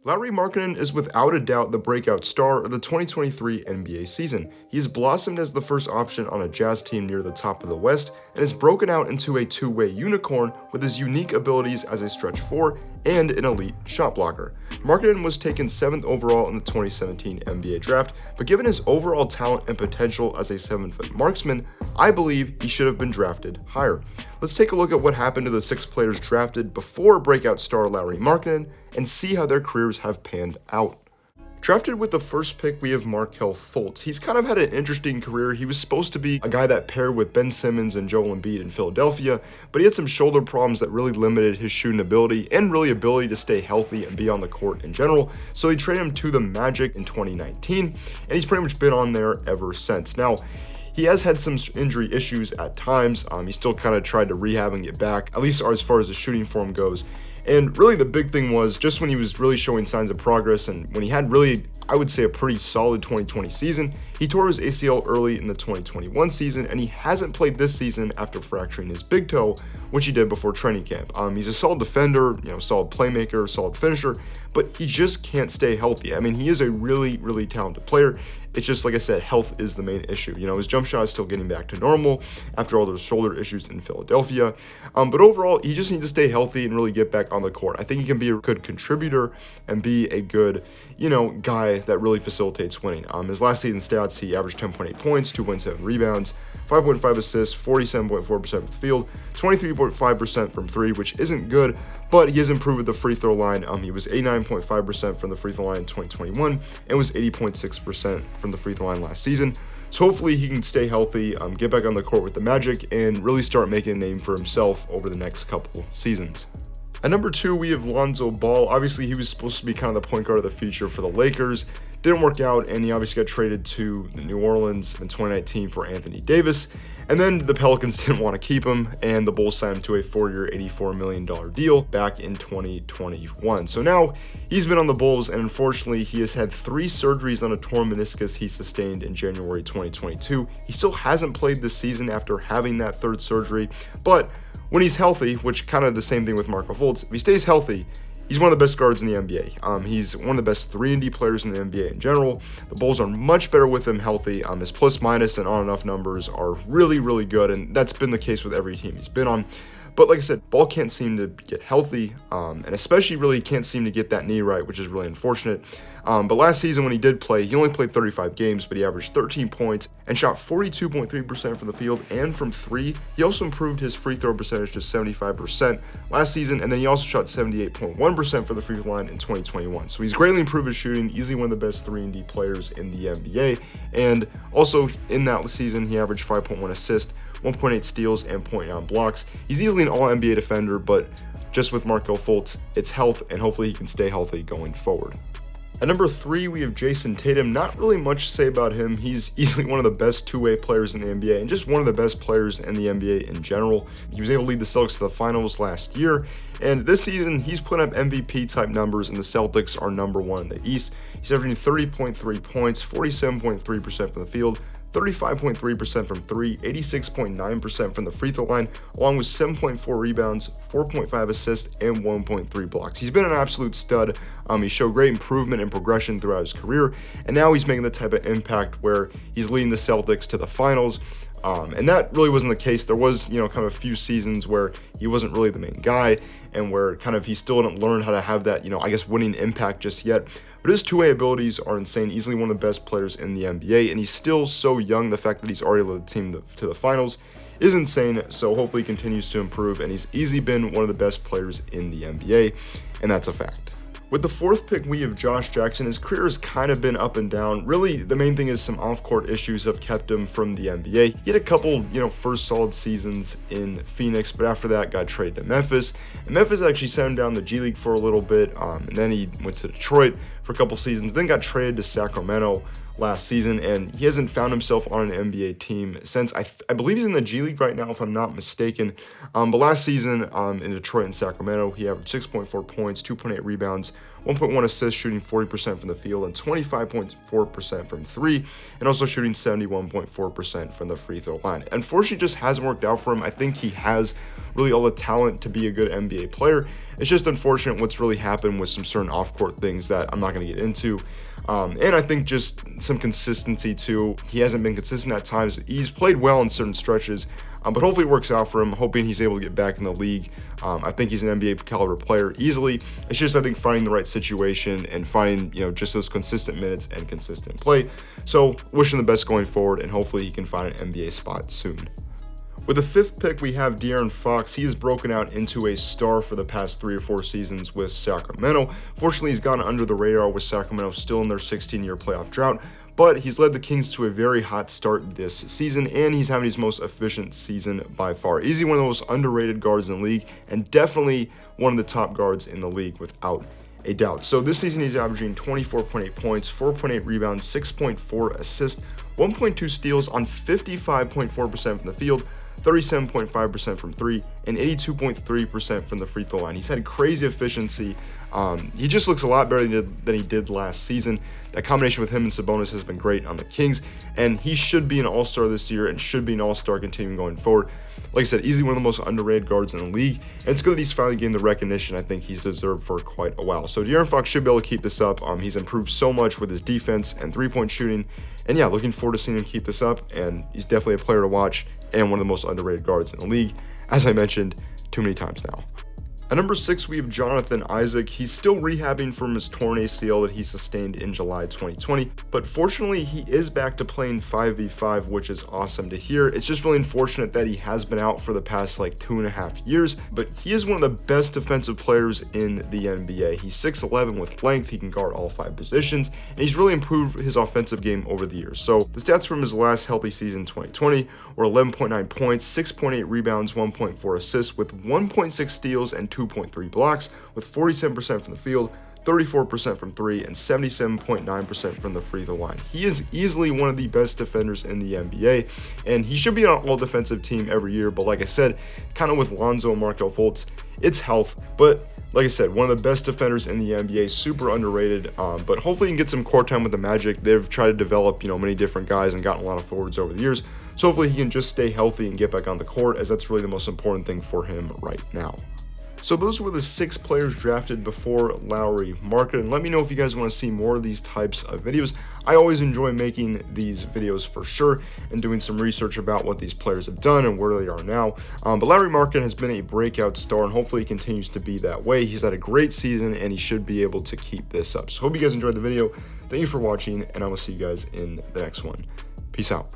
Lauri Markkanen is without a doubt the breakout star of the 2023 NBA season. He has blossomed as the first option on a Jazz team near the top of the West and has broken out into a two-way unicorn with his unique abilities as a stretch four and an elite shot blocker. Markkanen was taken 7th overall in the 2017 NBA draft, but given his overall talent and potential as a 7-foot marksman, I believe he should have been drafted higher. Let's take a look at what happened to the 6 players drafted before breakout star Lauri Markkanen and see how their careers have panned out. Drafted with the first pick, we have Markelle Fultz. He's kind of had an interesting career. He was supposed to be a guy that paired with Ben Simmons and Joel Embiid in Philadelphia, but he had some shoulder problems that really limited his shooting ability and really ability to stay healthy and be on the court in general. So they traded him to the Magic in 2019, and he's pretty much been on there ever since. Now, he has had some injury issues at times. He still kind of tried to rehab and get back, at least as far as the shooting form goes. And really the big thing was just when he was really showing signs of progress and when he had really, I would say, a pretty solid 2020 season, he tore his ACL early in the 2021 season, and he hasn't played this season after fracturing his big toe, which he did before training camp. He's a solid defender, solid playmaker, solid finisher, but he just can't stay healthy. I mean, he is a really, really talented player. It's just, like I said, health is the main issue. His jump shot is still getting back to normal after all those shoulder issues in Philadelphia. But overall, he just needs to stay healthy and really get back on the court. I think he can be a good contributor and be a good, guy that really facilitates winning. His last season stats, he averaged 10.8 points, 2.7 rebounds, 5.5 assists, 47.4% from the field, 23.5% from three, which isn't good, but he has improved at the free throw line. He was 89.5% from the free throw line in 2021 and was 80.6% from the free throw line last season. So hopefully he can stay healthy, get back on the court with the Magic, and really start making a name for himself over the next couple seasons. At number 2, we have Lonzo Ball. Obviously, he was supposed to be kind of the point guard of the future for the Lakers. Didn't work out, and he obviously got traded to New Orleans in 2019 for Anthony Davis. And then the Pelicans didn't want to keep him, and the Bulls signed him to a 4-year, $84 million deal back in 2021. So now he's been on the Bulls, and unfortunately, he has had 3 surgeries on a torn meniscus he sustained in January 2022. He still hasn't played this season after having that 3rd surgery, but when he's healthy, which kind of the same thing with Markelle Fultz, if he stays healthy, he's one of the best guards in the NBA. He's one of the best 3-and-D players in the NBA in general. The Bulls are much better with him healthy. His plus-minus and on-and-off numbers are really, really good, and that's been the case with every team he's been on. But like I said, Ball can't seem to get healthy, and especially really can't seem to get that knee right, which is really unfortunate. But last season when he did play, he only played 35 games, but he averaged 13 points and shot 42.3% from the field and from 3. He also improved his free throw percentage to 75% last season, and then he also shot 78.1% for the free throw line in 2021. So he's greatly improved his shooting, easily one of the best 3-and-D players in the NBA. And also in that season, he averaged 5.1 assists, 1.8 steals, and 0.9 blocks. He's easily an all-NBA defender, but just with Markelle Fultz, it's health, and hopefully he can stay healthy going forward. At number 3, we have Jayson Tatum. Not really much to say about him. He's easily one of the best two-way players in the NBA and just one of the best players in the NBA in general. He was able to lead the Celtics to the finals last year, and this season he's put up MVP-type numbers, and the Celtics are number 1 in the East. He's averaging 30.3 points, 47.3% from the field, 35.3% from 3, 86.9% from the free throw line, along with 7.4 rebounds, 4.5 assists, and 1.3 blocks. He's been an absolute stud. He showed great improvement and progression throughout his career, and now he's making the type of impact where he's leading the Celtics to the finals. And that really wasn't the case. There was, kind of a few seasons where he wasn't really the main guy and where kind of he still didn't learn how to have that, winning impact just yet. But his two-way abilities are insane. Easily one of the best players in the NBA, and he's still so young. The fact that he's already led the team to the finals is insane. So hopefully he continues to improve, and he's easily been one of the best players in the NBA, and that's a fact. With the 4th pick, we have Josh Jackson. His career has kind of been up and down. Really, the main thing is some off-court issues have kept him from the NBA. He had a couple, first solid seasons in Phoenix, but after that got traded to Memphis. And Memphis actually sent him down the G League for a little bit, and then he went to Detroit for a couple seasons, then got traded to Sacramento last season, and he hasn't found himself on an NBA team since. I believe he's in the G League right now, if I'm not mistaken. But last season in Detroit and Sacramento, he averaged 6.4 points, 2.8 rebounds, 1.1 assists, shooting 40% from the field and 25.4% from three, and also shooting 71.4% from the free throw line. Unfortunately, just hasn't worked out for him. I think he has really all the talent to be a good NBA player. It's just unfortunate what's really happened with some certain off-court things that I'm not going to get into. And I think just some consistency too. He hasn't been consistent at times. He's played well in certain stretches, but hopefully it works out for him. Hoping he's able to get back in the league. I think he's an NBA caliber player easily. It's just, I think, finding the right situation and finding, just those consistent minutes and consistent play. So wishing the best going forward, and hopefully he can find an NBA spot soon. With the 5th pick, we have DeAaron Fox. He has broken out into a star for the past 3 or 4 seasons with Sacramento. Fortunately, he's gone under the radar with Sacramento still in their 16-year playoff drought, but he's led the Kings to a very hot start this season, and he's having his most efficient season by far. Easily one of the most underrated guards in the league, and definitely one of the top guards in the league without a doubt. So this season, he's averaging 24.8 points, 4.8 rebounds, 6.4 assists, 1.2 steals on 55.4% from the field, 37.5% from three, and 82.3% from the free throw line. He's had crazy efficiency. He just looks a lot better than he did last season. That combination with him and Sabonis has been great on the Kings, and he should be an all-star this year and should be an all-star continuing going forward. Like I said, easily one of the most underrated guards in the league, and it's good that he's finally getting the recognition I think he's deserved for quite a while. So DeAaron Fox should be able to keep this up. He's improved so much with his defense and three-point shooting, and yeah, looking forward to seeing him keep this up, and he's definitely a player to watch and one of the most underrated guards in the league, as I mentioned too many times now. At number 6, we have Jonathan Isaac. He's still rehabbing from his torn ACL that he sustained in July 2020, but fortunately he is back to playing 5v5, which is awesome to hear. It's just really unfortunate that he has been out for the past 2.5 years, but he is one of the best defensive players in the NBA. He's 6'11" with length, he can guard all 5 positions, and he's really improved his offensive game over the years. So the stats from his last healthy season 2020 were 11.9 points, 6.8 rebounds, 1.4 assists, with 1.6 steals and 2.3 blocks, with 47% from the field, 34% from three, and 77.9% from the free throw line. He is easily one of the best defenders in the NBA, and he should be on an all-defensive team every year, but like I said, kind of with Lonzo and Markelle Fultz, it's health, but like I said, one of the best defenders in the NBA, super underrated, but hopefully he can get some court time with the Magic. They've tried to develop, many different guys and gotten a lot of forwards over the years, so hopefully he can just stay healthy and get back on the court, as that's really the most important thing for him right now. So those were the 6 players drafted before Lauri Markkanen. Let me know if you guys want to see more of these types of videos. I always enjoy making these videos for sure and doing some research about what these players have done and where they are now. But Lauri Markkanen has been a breakout star, and hopefully he continues to be that way. He's had a great season, and he should be able to keep this up. So hope you guys enjoyed the video. Thank you for watching, and I will see you guys in the next one. Peace out.